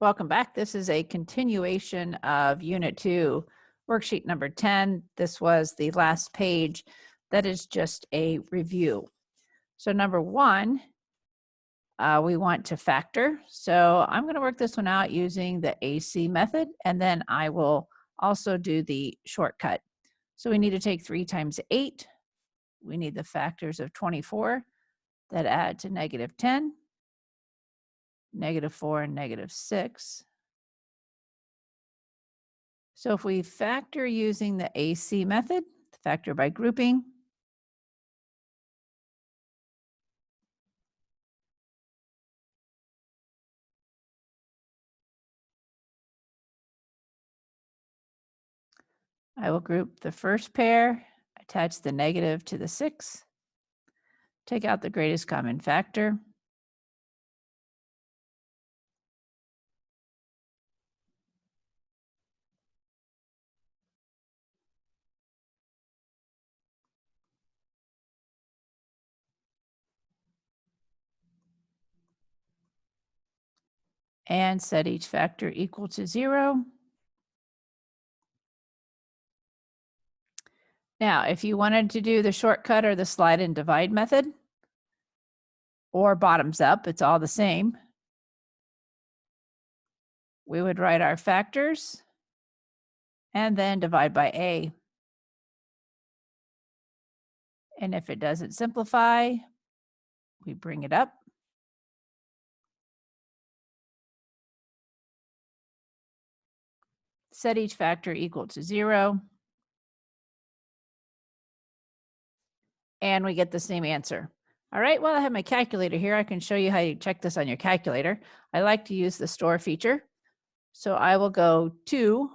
Welcome back. This is a continuation of Unit 2, worksheet number 10. This was the last page. That is just a review. So number 1, we want to factor. So I'm going to work this one out using the AC method, and then I will also do the shortcut. So we need to take 3 times 8. We need the factors of 24 that add to negative 10, negative 4, and negative 6. So if we factor using the AC method, factor by grouping, I will group the first pair, attach the negative to the 6, take out the greatest common factor, and set each factor equal to 0. Now, if you wanted to do the shortcut or the slide and divide method, or bottoms up, it's all the same. We would write our factors and then divide by A. And if it doesn't simplify, we bring it up. Set each factor equal to 0. And we get the same answer. All right, well, I have my calculator here. I can show you how you check this on your calculator. I like to use the store feature. So I will go to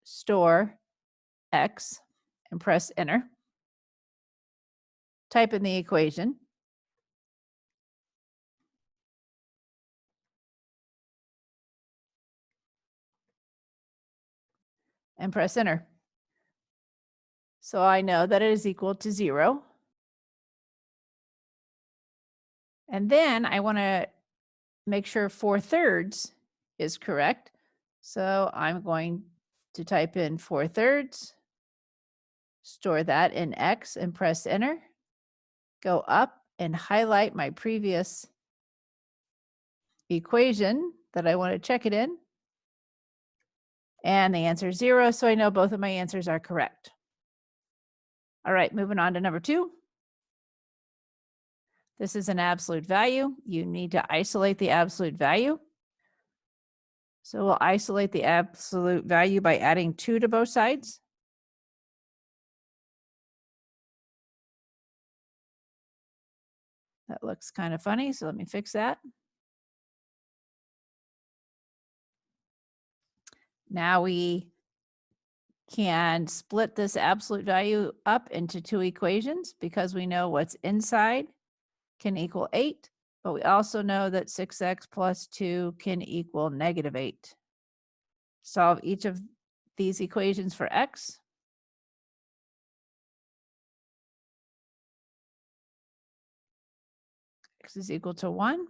store X and press enter. Type in the equation. And press enter. So I know that it is equal to 0. And then I want to make sure 4/3 is correct. So I'm going to type in 4/3, store that in X and press enter. Go up and highlight my previous equation that I want to check it in. And the answer is 0, so I know both of my answers are correct. All right, moving on to number 2. This is an absolute value. You need to isolate the absolute value. So we'll isolate the absolute value by adding 2 to both sides. That looks kind of funny, so let me fix that. Now we can split this absolute value up into 2 equations because we know what's inside can equal 8, but we also know that 6x plus 2 can equal negative 8. Solve each of these equations for x. X is equal to 1.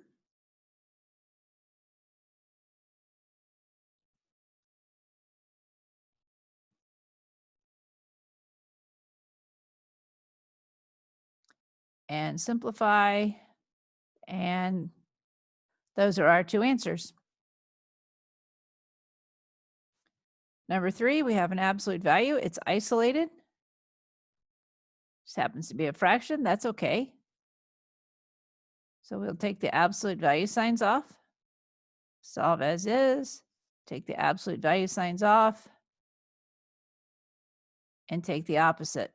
And simplify, and those are our 2 answers. Number 3, we have an absolute value. It's isolated. Just happens to be a fraction. That's okay. So we'll take the absolute value signs off. Solve as is. Take the absolute value signs off. And take the opposite.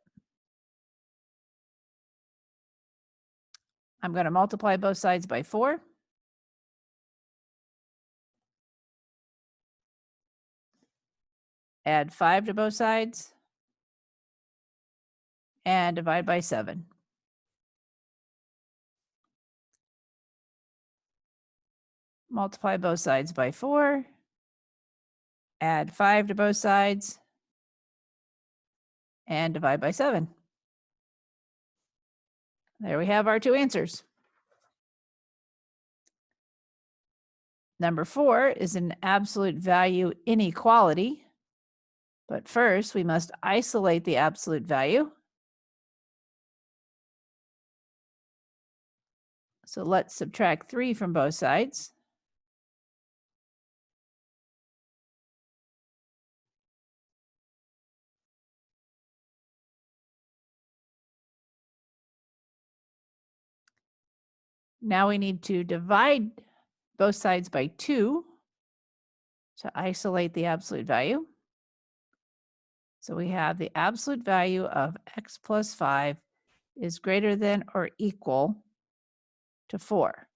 I'm going to multiply both sides by 4. Add 5 to both sides. And divide by 7. Multiply both sides by 4. Add 5 to both sides. And divide by 7. There we have our 2 answers. Number 4 is an absolute value inequality. But first, we must isolate the absolute value. So let's subtract 3 from both sides. Now we need to divide both sides by 2 to isolate the absolute value. So we have the absolute value of x plus 5 is greater than or equal to 4.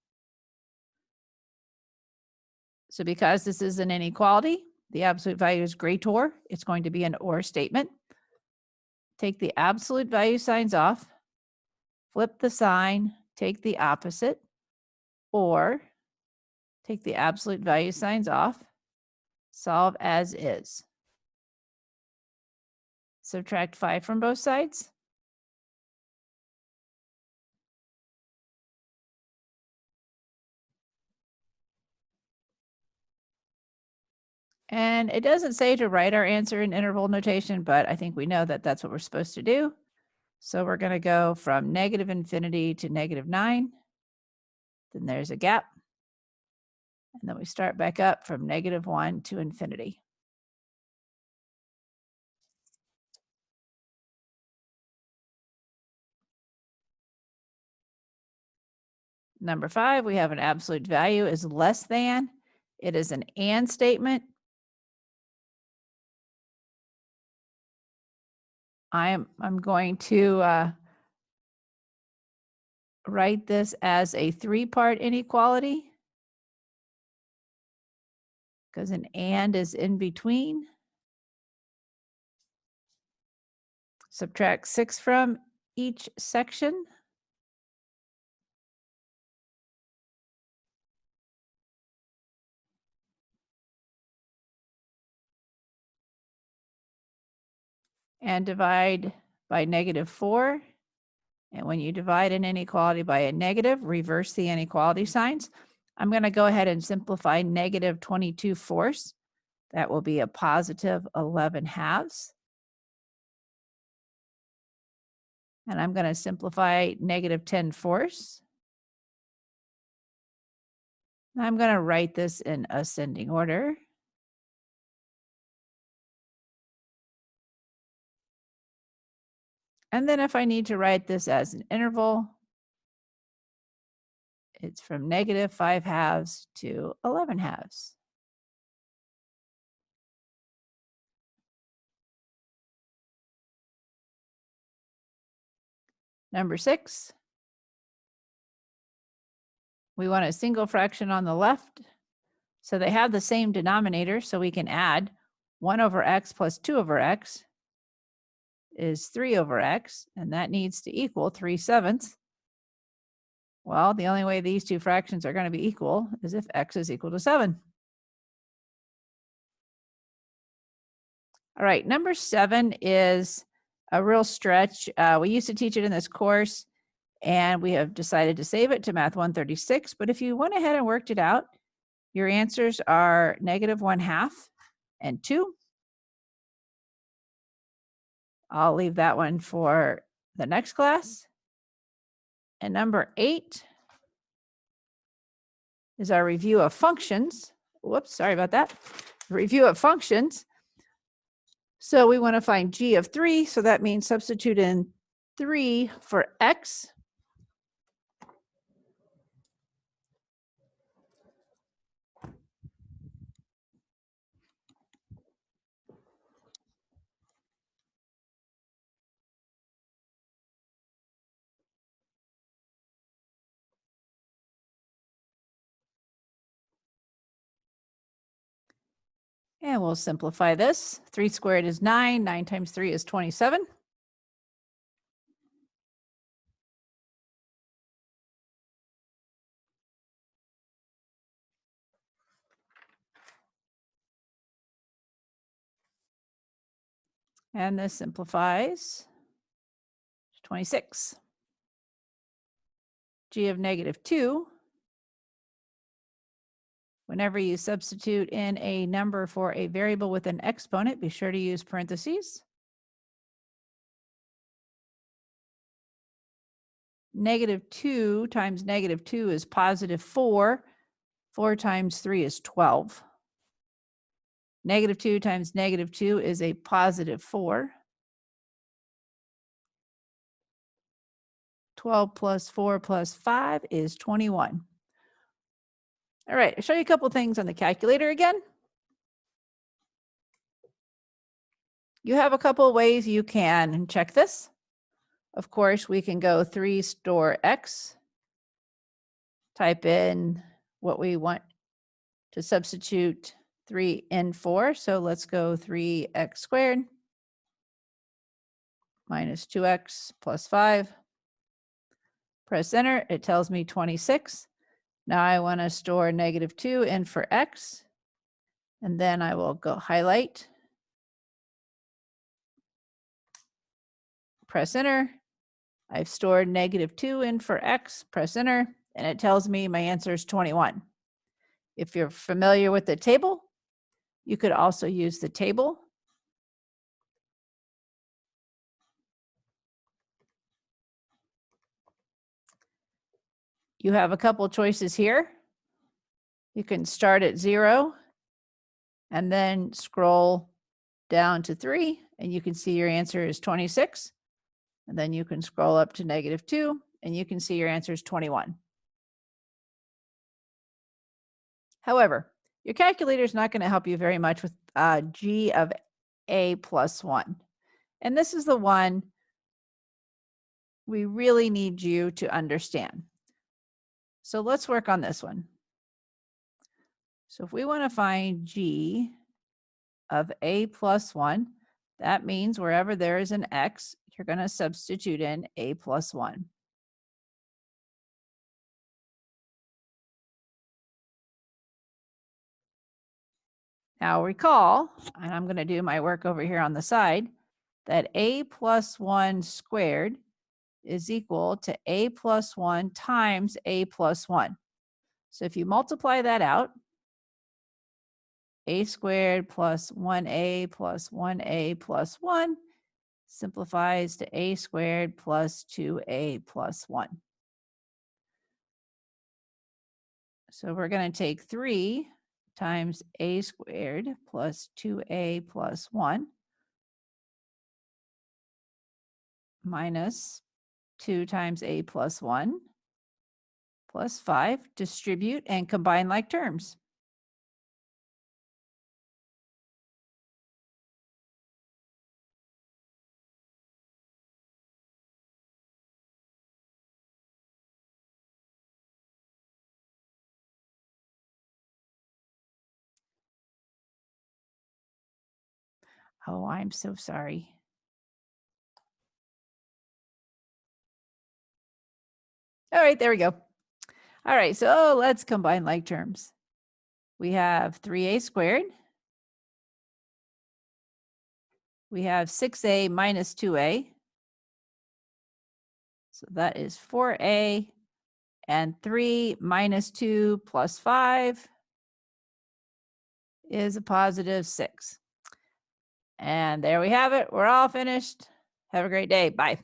So because this is an inequality, the absolute value is greater. It's going to be an or statement. Take the absolute value signs off, flip the sign, take the opposite, or take the absolute value signs off, solve as is. Subtract 5 from both sides. And it doesn't say to write our answer in interval notation, but I think we know that that's what we're supposed to do. So we're going to go from negative infinity to -9. Then there's a gap. And then we start back up from -1 to infinity. Number 5, we have an absolute value is less than. It is an and statement. I'm going to write this as a 3-part inequality because an and is in between. Subtract 6 from each section. And divide by -4. And when you divide an inequality by a negative, reverse the inequality signs. I'm going to go ahead and simplify -22/4. That will be a positive 11/2. And I'm going to simplify -10/4. I'm going to write this in ascending order. And then if I need to write this as an interval, it's from -5/2 to 11/2. Number 6, we want a single fraction on the left. So they have the same denominator, so we can add 1/x plus 2/x is 3/x, and that needs to equal 3/7. Well, the only way these two fractions are going to be equal is if x is equal to 7. All right, number 7 is a real stretch. We used to teach it in this course, and we have decided to save it to Math 136. But if you went ahead and worked it out, your answers are -1/2 and 2. I'll leave that one for the next class. And number 8 is our review of functions. Whoops, sorry about that. Review of functions. So we want to find g of 3. So that means substitute in 3 for x. And we'll simplify this. 3 squared is 9. 9 times 3 is 27. And this simplifies to 26. G of -2 Whenever you substitute in a number for a variable with an exponent, be sure to use parentheses. -2 times -2 is +4. 4 times 3 is 12. -2 times -2 is a +4. 12 plus 4 plus 5 is 21. All right, I'll show you a couple things on the calculator again. You have a couple of ways you can check this. Of course, we can go 3 store x, type in what we want to substitute 3 in for. So let's go 3x squared minus 2x plus 5. Press enter, it tells me 26. Now I want to store -2 in for x, and then I will go highlight, press enter. I've stored -2 in for x, press enter, and it tells me my answer is 21. If you're familiar with the table, you could also use the table. You have a couple choices here. You can start at 0 and then scroll down to 3, and you can see your answer is 26. And then you can scroll up to -2, and you can see your answer is 21. However, your calculator is not going to help you very much with g of a plus 1. And this is the one we really need you to understand. So let's work on this one. So if we want to find g of a plus 1, that means wherever there is an x, you're going to substitute in a plus 1. Now recall, and I'm going to do my work over here on the side, that a plus 1 squared is equal to a plus 1 times a plus 1. So if you multiply that out, a squared plus 1a plus 1a plus 1 simplifies to a squared plus 2a plus 1. So we're going to take 3 times a squared plus 2a plus 1 minus 2 times a plus 1 plus 5, distribute and combine like terms. Oh, I'm so sorry. All right, there we go. All right, so let's combine like terms. We have 3a squared. We have 6a minus 2a. So that is 4a, and 3 minus 2 plus 5 is a positive 6. And there we have it. We're all finished. Have a great day. Bye.